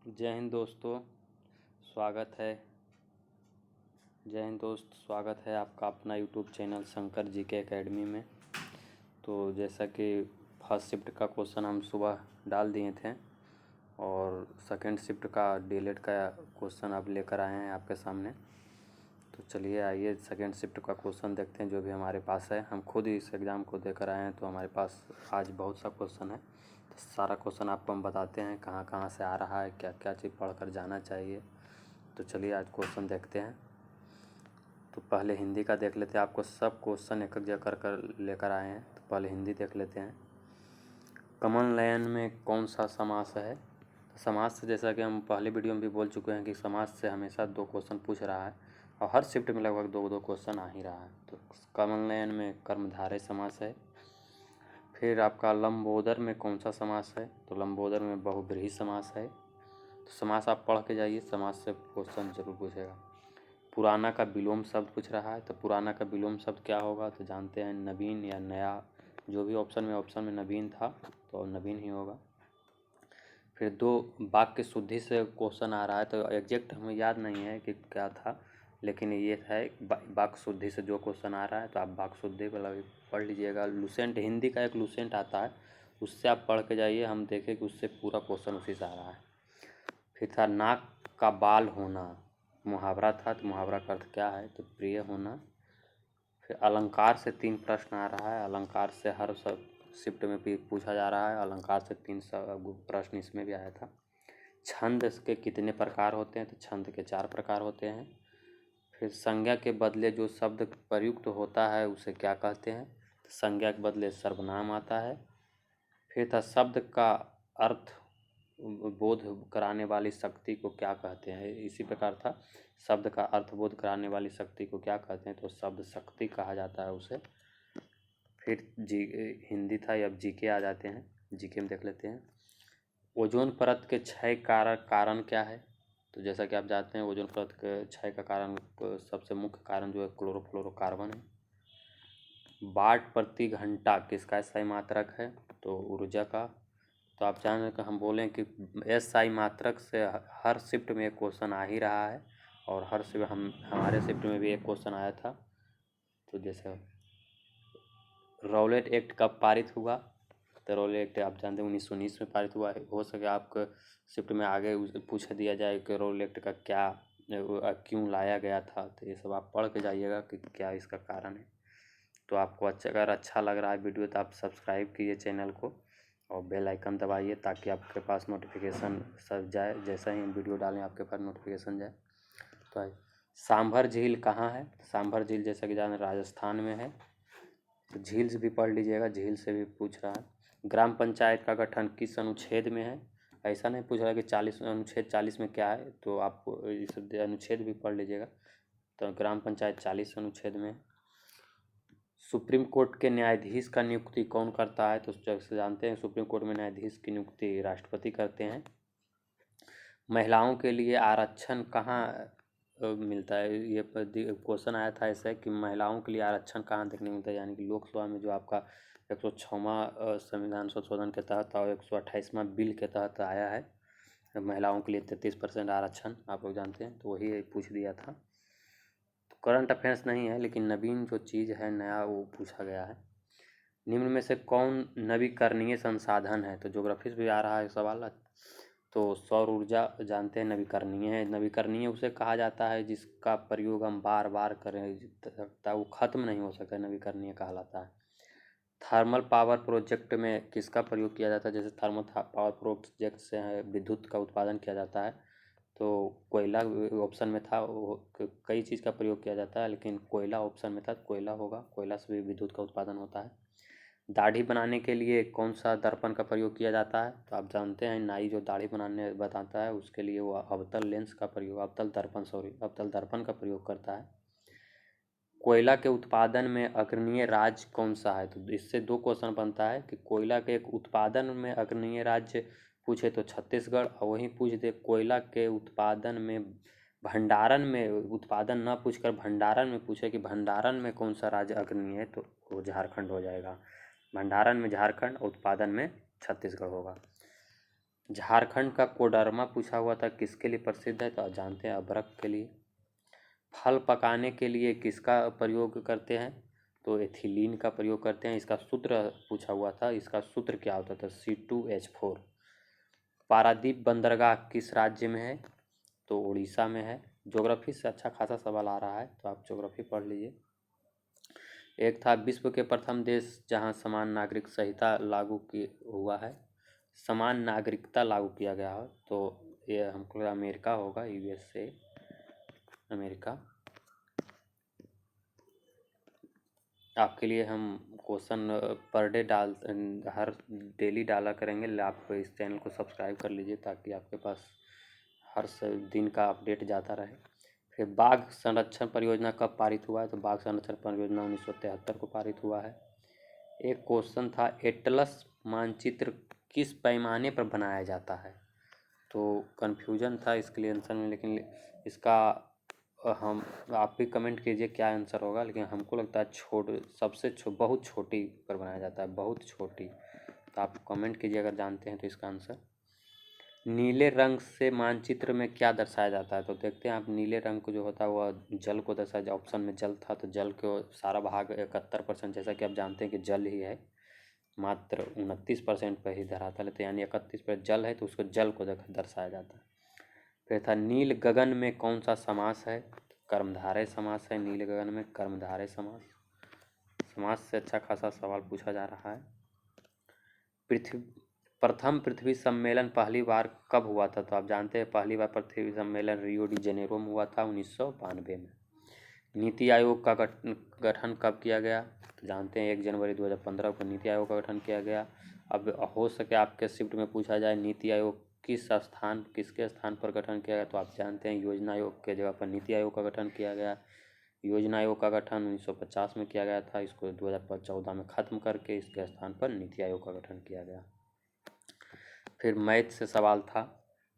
जय हिंद दोस्तों, स्वागत है। जय हिंद दोस्त, स्वागत है आपका अपना यूट्यूब चैनल शंकर जी के एकेडमी में। तो जैसा कि फर्स्ट शिफ्ट का क्वेश्चन हम सुबह डाल दिए थे और सेकंड शिफ्ट का डीएलएड का क्वेश्चन अब लेकर आए हैं आपके सामने। तो चलिए आइए सेकंड शिफ्ट का क्वेश्चन देखते हैं जो भी हमारे पास है। हम खुद इस एग्ज़ाम को देकर आए हैं तो हमारे पास आज बहुत सा क्वेश्चन है। तो सारा क्वेश्चन आपको हम बताते हैं कहाँ कहाँ से आ रहा है, क्या क्या चीज़ पढ़ कर जाना चाहिए। तो चलिए आज क्वेश्चन देखते हैं। तो पहले हिंदी का देख लेते हैं। आपको सब क्वेश्चन एक एक जगह कर लेकर आए हैं। तो पहले हिंदी देख लेते हैं। कॉमन लाइन में कौन सा समास है? तो समास से जैसा कि हम पहले वीडियो में भी बोल चुके हैं कि समास से हमेशा 2 क्वेश्चन पूछ रहा है और हर शिफ्ट में लगभग 2-2 क्वेश्चन आ ही रहा है। तो कॉमन लाइन में कर्मधारय समास है। फिर आपका लंबोदर में कौन सा समास है? तो लंबोदर में बहुब्रीहि समास है। तो समास आप पढ़ के जाइए, समास से क्वेश्चन जरूर पूछेगा। पुराना का विलोम शब्द पूछ रहा है। तो पुराना का विलोम शब्द क्या होगा? तो जानते हैं नवीन या नया। जो भी ऑप्शन में नवीन था तो नवीन ही होगा। फिर 2 वाक्य शुद्धि से क्वेश्चन आ रहा है। तो एग्जैक्ट हमें याद नहीं है कि क्या था, लेकिन ये है वाक्य शुद्धि से जो क्वेश्चन आ रहा है तो आप वाक्य शुद्धि को पढ़ लीजिएगा। लुसेंट हिंदी का एक लुसेंट आता है, उससे आप पढ़ के जाइए। हम देखें कि उससे पूरा क्वेश्चन उसी से आ रहा है। फिर था नाक का बाल होना, मुहावरा था। तो मुहावरा का अर्थ क्या है? तो प्रिय होना। फिर अलंकार से 3 प्रश्न आ रहा है। अलंकार से हर सब शिफ्ट में भी पूछा जा रहा है। अलंकार से 3 प्रश्न इसमें भी आया था। छंद के कितने प्रकार होते हैं? तो छंद के 4 प्रकार होते हैं। फिर संज्ञा के बदले जो शब्द प्रयुक्त होता है उसे क्या कहते हैं? तो संज्ञा के बदले सर्वनाम आता है। फिर था शब्द का अर्थ बोध कराने वाली शक्ति को क्या कहते हैं? इसी प्रकार था, शब्द का अर्थ बोध कराने वाली शक्ति को क्या कहते हैं? तो शब्द शक्ति कहा जाता है उसे। फिर हिंदी था, अब जीके आ जाते हैं। जीके में देख लेते हैं। ओजोन परत के क्षय कारण क्या है? तो जैसा कि आप जानते हैं ओजोन परत के क्षय का कारण सबसे मुख्य कारण जो है क्लोरोफ्लोरोकार्बन है। वाट प्रति घंटा किसका SI मात्रक है? तो ऊर्जा का। तो आप जान रहे कि हम बोलें कि SI मात्रक से हर शिफ्ट में एक क्वेश्चन आ ही रहा है और हर शिफ्ट हमारे शिफ्ट में भी एक क्वेश्चन आया था। तो जैसे रौलेट एक्ट कब पारित हुआ? तो रौलेट एक्ट आप जानते हैं 1919 में पारित हुआ है। हो सके आपके शिफ्ट में आगे पूछ दिया जाए कि रौलेट एक्ट का क्या क्यों लाया गया था। तो ये सब आप पढ़ के जाइएगा कि क्या इसका कारण है। तो आपको अगर अच्छा लग रहा है वीडियो तो आप सब्सक्राइब कीजिए चैनल को और बेल आइकन दबाइए ताकि आपके पास नोटिफिकेशन सब जाए। जैसा ही वीडियो डालें आपके पास नोटिफिकेशन जाए। तो सांभर झील कहाँ है? सांभर झील जैसा कि जान राजस्थान में है। तो झील से भी पढ़ लीजिएगा, झील से भी पूछ रहा है। ग्राम पंचायत का गठन किस अनुच्छेद में है? ऐसा नहीं पूछ रहा कि 40 अनुच्छेद 40 में क्या है, तो आप इस अनुच्छेद भी पढ़ लीजिएगा। तो ग्राम पंचायत 40 अनुच्छेद में। सुप्रीम कोर्ट के न्यायाधीश का नियुक्ति कौन करता है? तो जैसे जानते हैं सुप्रीम कोर्ट में न्यायाधीश की नियुक्ति राष्ट्रपति करते हैं। महिलाओं के लिए आरक्षण कहाँ मिलता है? ये क्वेश्चन आया था ऐसे कि महिलाओं के लिए आरक्षण कहाँ देखने मिलता है, यानी कि लोकसभा में जो आपका 106वां संविधान संशोधन के तहत और 128वां बिल के तहत आया है महिलाओं के लिए 33% आरक्षण, आप लोग जानते हैं। तो वही पूछ दिया था। तो करंट अफेयर्स नहीं है लेकिन नवीन जो चीज़ है नया वो पूछा गया है। निम्न में से कौन नवीकरणीय संसाधन है? तो ज्योग्राफी से भी आ रहा है सवाल। तो सौर ऊर्जा जानते हैं नवीकरणीय है। नवीकरणीय उसे कहा जाता है जिसका प्रयोग हम बार बार करें सकता, वो खत्म नहीं हो सकता, नवीकरणीय कहलाता है। थर्मल पावर प्रोजेक्ट में किसका प्रयोग किया जाता है? जैसे थर्मल पावर प्रोजेक्ट से विद्युत का उत्पादन किया जाता है। तो कोयला ऑप्शन में था, कई चीज़ का प्रयोग किया जाता है लेकिन कोयला ऑप्शन में था, कोयला होगा। कोयला से भी विद्युत का उत्पादन होता है। दाढ़ी बनाने के लिए कौन सा दर्पण का प्रयोग किया जाता है? तो आप जानते हैं नाई जो दाढ़ी बनाने बताता है उसके लिए वो अवतल लेंस का प्रयोग, अवतल दर्पण का प्रयोग करता है। कोयला के उत्पादन में अग्रणीय राज्य कौन सा है? तो इससे 2 क्वेश्चन बनता है कि कोयला के उत्पादन में अग्रणीय राज्य पूछे तो छत्तीसगढ़, और वहीं पूछ दे कोयला के उत्पादन में भंडारण में, उत्पादन न पूछकर भंडारण में पूछे कि भंडारण में कौन सा राज्य अग्रणीय है, तो वो झारखंड हो जाएगा। भंडारण में झारखंड, उत्पादन में छत्तीसगढ़ होगा। झारखंड का कोडरमा पूछा हुआ था, किसके लिए प्रसिद्ध है? तो आप जानते हैं अदरक के लिए। फल पकाने के लिए किसका प्रयोग करते हैं? तो एथिलीन का प्रयोग करते हैं। इसका सूत्र पूछा हुआ था, इसका सूत्र क्या होता था? C2H4। पारादीप बंदरगाह किस राज्य में है? तो उड़ीसा में है। ज्योग्राफी से अच्छा खासा सवाल आ रहा है, तो आप ज्योग्राफी पढ़ लीजिए। एक था विश्व के प्रथम देश जहां समान नागरिक संहिता लागू की हुआ है, समान नागरिकता लागू किया गया है, तो ये हमको अमेरिका होगा, USA, अमेरिका। आपके लिए हम क्वेश्चन पर डे हर डेली डाला करेंगे। आप इस चैनल को सब्सक्राइब कर लीजिए ताकि आपके पास हर दिन का अपडेट जाता रहे। फिर बाघ संरक्षण परियोजना कब पारित हुआ है? तो बाघ संरक्षण परियोजना 1973 को पारित हुआ है। एक क्वेश्चन था, एटलस मानचित्र किस पैमाने पर बनाया जाता है? तो कन्फ्यूजन था इसके लिए आंसर में, लेकिन इसका हम आप भी कमेंट कीजिए क्या आंसर होगा, लेकिन हमको लगता है सबसे बहुत छोटी पर बनाया जाता है, बहुत छोटी। तो आप कमेंट कीजिए अगर जानते हैं तो इसका आंसर। नीले रंग से मानचित्र में क्या दर्शाया जाता है? तो देखते हैं आप, नीले रंग को जो होता है वह जल को दर्शाया। ऑप्शन में जल था, तो जल को सारा भाग 71%, जैसा कि आप जानते हैं कि जल ही है, मात्र 29% पर ही धरातल है, तो यानी 31% जल है, तो उसको जल को दर्शाया जाता है। फिर था, नील गगन में कौन सा समास है? कर्मधारय समास है नील गगन में, कर्मधारय समास। समास से अच्छा खासा सवाल पूछा जा रहा है। प्रथम पृथ्वी सम्मेलन पहली बार कब हुआ था? तो आप जानते हैं पहली बार पृथ्वी सम्मेलन रियो डी जेनेरो में हुआ था, 1992 में। नीति आयोग का गठन कब किया गया? तो जानते हैं 1 जनवरी 2015 को नीति आयोग का गठन किया गया। अब हो सके आपके शिफ्ट में पूछा जाए नीति आयोग किसके स्थान पर गठन किया गया? तो आप जानते हैं योजना आयोग के जगह पर नीति आयोग का गठन किया गया। योजना आयोग का गठन 1950 में किया गया था, इसको 2014 में ख़त्म करके इसके स्थान पर नीति आयोग का गठन किया गया। फिर मैथ से सवाल था,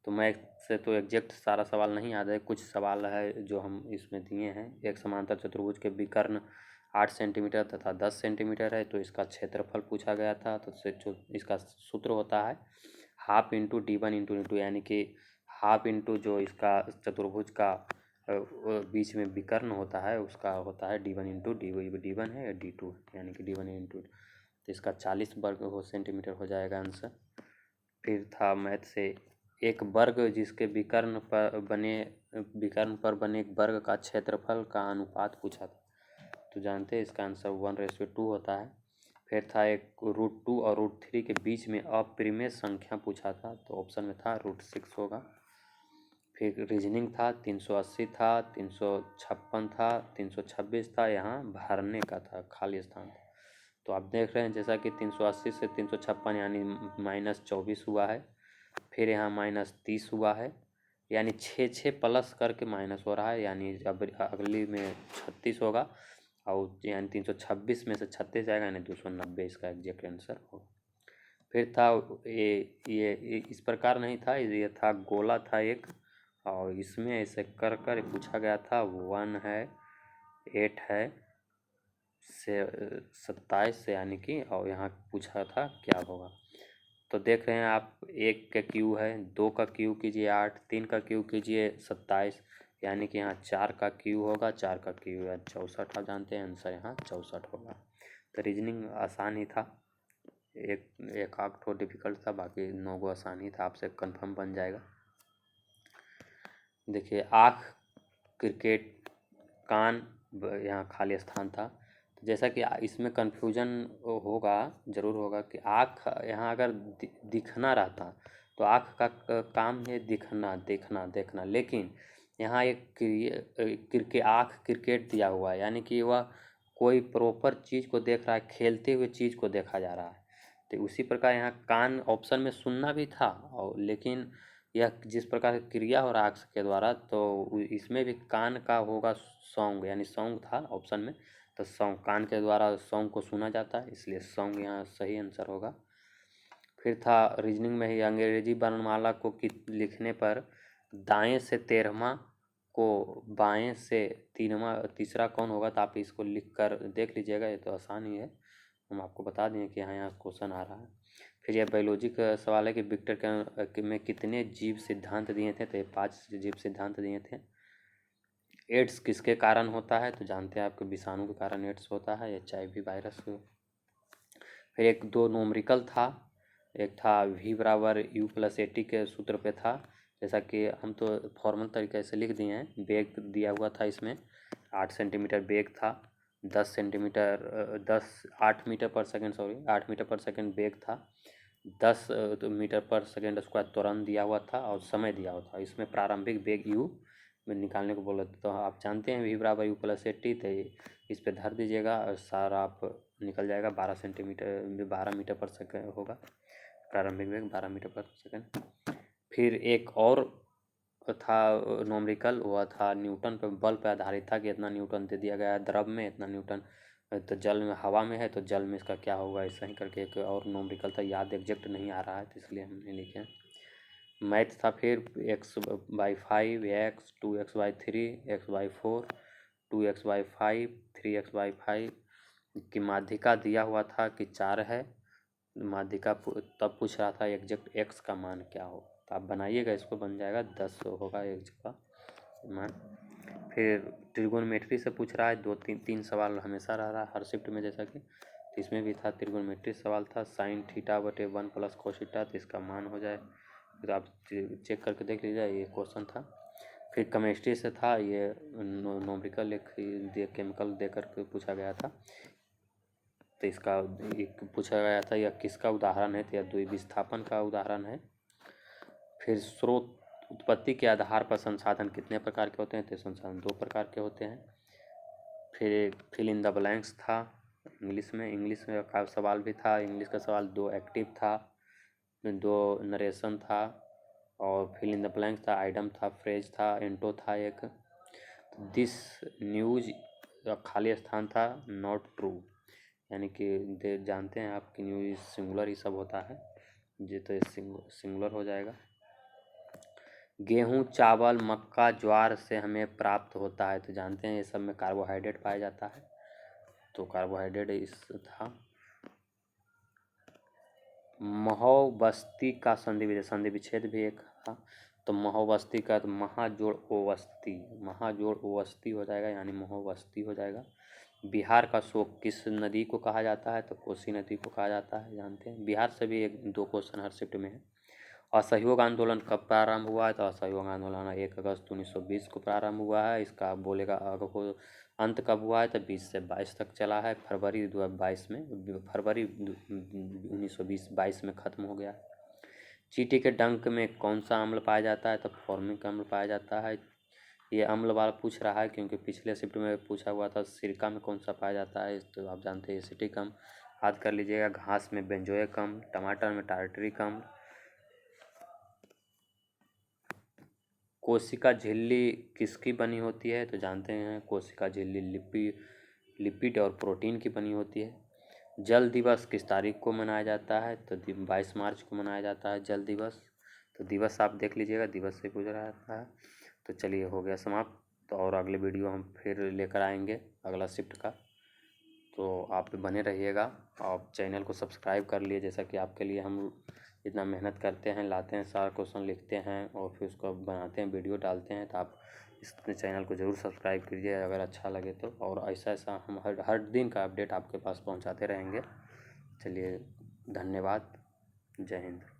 तो मैथ से तो एग्जैक्ट सारा सवाल नहीं याद है, कुछ सवाल है जो हम इसमें दिए हैं। एक समांतर चतुर्भुज के विकर्ण 8 सेंटीमीटर तथा 10 सेंटीमीटर है, तो इसका क्षेत्रफल पूछा गया था। तो इसका सूत्र होता है हाफ इंटू D1 इंटू यानी कि हाफ इंटू जो इसका चतुर्भुज का बीच में विकर्ण होता है उसका होता है D1 इंटू D1 है या D2, यानी कि D1 इंटू, तो इसका 40 वर्ग सेंटीमीटर हो जाएगा आंसर। फिर था मैथ से, एक वर्ग जिसके विकर्ण पर बने एक वर्ग का क्षेत्रफल का अनुपात पूछा था, तो जानते हैं इसका आंसर 1:2 होता है। फिर था एक √2 और √3 के बीच में अपरिमेय संख्या पूछा था, तो ऑप्शन में था √6 होगा। फिर रीजनिंग था, 380 था, 356 था, 326 था, यहाँ भरने का था, खाली स्थान था। तो आप देख रहे हैं जैसा कि 380 से 356 यानी -24 हुआ है। फिर यहाँ -30 हुआ है, यानी 6 प्लस करके माइनस हो रहा है, यानी अब अगली में 36 होगा, और यानी 326 में से 36 जाएगा, यानी 290 इसका एग्जैक्ट आंसर होगा। फिर था ये इस प्रकार नहीं था, ये था गोला था एक, और इसमें ऐसे कर कर पूछा गया था। 1 है, 8 है, से 27 से, यानी कि, और यहाँ पूछा था क्या होगा। तो देख रहे हैं आप, 1 का क्यू है, 2 का क्यू कीजिए 8, 3 का क्यू कीजिए 27, यानी कि यहाँ 4 का क्यू होगा, 4 का क्यू है 64। आप जानते हैं आंसर यहाँ 64 होगा। तो रीजनिंग आसान ही था, एक आध थोड़ा डिफिकल्ट था, बाकी 9 गो आसान ही था, आपसे कंफर्म बन जाएगा। देखिए आँख, क्रिकेट, कान, यहाँ खाली स्थान था। तो जैसा कि इसमें कन्फ्यूजन होगा, ज़रूर होगा कि आँख यहाँ अगर दिखना रहता तो आँख का काम है दिखना, देखना, देखना, लेकिन यहाँ एक आँख क्रिकेट दिया हुआ है, यानी कि वह कोई प्रॉपर चीज़ को देख रहा है, खेलते हुए चीज़ को देखा जा रहा है। तो उसी प्रकार यहाँ कान ऑप्शन में सुनना भी था, और लेकिन यह जिस प्रकार की क्रिया हो रहा है आँख के द्वारा, तो इसमें भी कान का होगा सॉन्ग, यानी सॉन्ग था ऑप्शन में, तो सॉन्ग, कान के द्वारा सॉन्ग को सुना जाता है, इसलिए सॉन्ग यहाँ सही आंसर होगा। फिर था रीजनिंग में ही, अंग्रेजी वर्णमाला को लिखने पर दाएं से 13वां को बाएं से तीसरा कौन होगा? तो आप इसको लिख कर देख लीजिएगा, ये तो आसान ही है, हम आपको बता दें कि यहाँ क्वेश्चन आ रहा है। फिर यह बायोलॉजी का सवाल है कि विक्टर में कितने जीव सिद्धांत दिए थे, तो ये 5 जीव सिद्धांत दिए थे। एड्स किसके कारण होता है, तो जानते हैं आपके विषाणु के कारण एड्स होता है, HIV वायरस। फिर एक 2 न्यूमेरिकल था, एक था V=U+80 के सूत्र पे था, जैसा कि हम तो फॉर्मल तरीके से लिख दिए हैं। बेग दिया हुआ था, इसमें 8 सेंटीमीटर बेग था, 8 मीटर पर सेकेंड बेग था, 10 मीटर पर सेकेंड उसका त्वरण दिया हुआ था और समय दिया हुआ था। इसमें प्रारंभिक बेग U में निकालने को बोला था। तो आप जानते हैं V=U+80, तो इस पे धर दीजिएगा और सारा आप निकल जाएगा। 12 मीटर पर सेकेंड होगा प्रारंभिक वेग, 12 मीटर पर सेकेंड। फिर एक और था न्यूमेरिकल, वह था न्यूटन पे, बल पे आधारित था कि इतना न्यूटन दे दिया गया है द्रव में, इतना न्यूटन तो जल में, हवा में है तो जल में इसका क्या होगा, ऐसा ही करके एक और न्यूमेरिकल था। याद एग्जैक्ट नहीं आ रहा है तो इसलिए हम नहीं लिखे। मैथ था फिर x/5, x 2x/3, x/4, 2x/5, 3x/5 की माध्यिका दिया हुआ था कि 4 है। माध्यिका तब पूछ रहा था एग्जैक्ट x का मान क्या हो, तो आप बनाइएगा, इसको बन जाएगा 10 होगा x का मान। फिर ट्रिगोनोमेट्री से पूछ रहा है, 2-3 सवाल हमेशा रह रहा है हर शिफ्ट में, जैसा कि तो इसमें भी था ट्रिगोनोमेट्री सवाल था। sin θ/1 + cos θ, तो इसका मान हो जाए, फिर आप चेक करके देख लीजिए, ये क्वेश्चन था। फिर केमिस्ट्री से था, ये न्यूमेरिकल एक केमिकल दे करके पूछा गया था, तो इसका एक पूछा गया था यह किसका उदाहरण है, तो यह द्विविस्थापन का उदाहरण है। फिर स्रोत उत्पत्ति के आधार पर संसाधन कितने प्रकार के होते हैं, तो संसाधन 2 प्रकार के होते हैं। फिर एक फिल इन द ब्लैंक्स था इंग्लिश में का सवाल भी था। इंग्लिश का सवाल 2 एक्टिव था, 2 नरेशन था और फिल इन द ब्लैंक्स था, आइटम था, फ्रेज था, एंटो था एक। दिस न्यूज खाली स्थान था, नॉट ट्रू, यानी कि जानते हैं आप कि न्यूज सिंगुलर ही सब होता है, ये तो सिंगुलर हो जाएगा। गेहूँ, चावल, मक्का, ज्वार से हमें प्राप्त होता है, तो जानते हैं ये सब में कार्बोहाइड्रेट पाया जाता है, तो कार्बोहाइड्रेट इस था। महोबस्ती का संधि विच्छेद भी एक था, तो महोबस्ती का तो महाजोड़ ओवस्ती हो जाएगा, यानी महोबस्ती हो जाएगा। बिहार का शोक किस नदी को कहा जाता है, तो कोसी नदी को कहा जाता है, जानते हैं। बिहार से भी 1-2 क्वेश्चन हर शिफ्ट में है। असहयोग आंदोलन कब प्रारंभ हुआ है, तो असहयोग आंदोलन 1 अगस्त 1920 को प्रारंभ हुआ है। इसका बोलेगा अंत कब हुआ है, तो 20 से 22 तक चला है, फरवरी 1922 में ख़त्म हो गया है। चींटी के डंक में कौन सा अम्ल पाया जाता है, तो फॉर्मिक अम्ल पाया जाता है। ये अम्ल वाला पूछ रहा है क्योंकि पिछले शिफ्ट में पूछा हुआ था सिरका में कौन सा पाया जाता है, तो आप जानते हैं एसिटिक अम्ल। याद कर लीजिएगा, घास में बेंजोइक अम्ल, टमाटर में टार्टरिक अम्ल। कोशिका झिल्ली किसकी बनी होती है, तो जानते हैं कोशिका झिल्ली लिपिड और प्रोटीन की बनी होती है। जल दिवस किस तारीख को मनाया जाता है, तो 22 मार्च को मनाया जाता है जल दिवस। तो दिवस आप देख लीजिएगा, दिवस से गुजरा रहता है। तो चलिए हो गया समाप्त, तो और अगले वीडियो हम फिर लेकर आएंगे अगला शिफ्ट का, तो आप बने रहिएगा। आप चैनल को सब्सक्राइब कर लिए, जैसा कि आपके लिए हम इतना मेहनत करते हैं, लाते हैं, सारा क्वेश्चन लिखते हैं और फिर उसको बनाते हैं, वीडियो डालते हैं, तो आप इस चैनल को ज़रूर सब्सक्राइब कीजिए अगर अच्छा लगे तो। और ऐसा हम हर दिन का अपडेट आपके पास पहुंचाते रहेंगे। चलिए धन्यवाद, जय हिंद।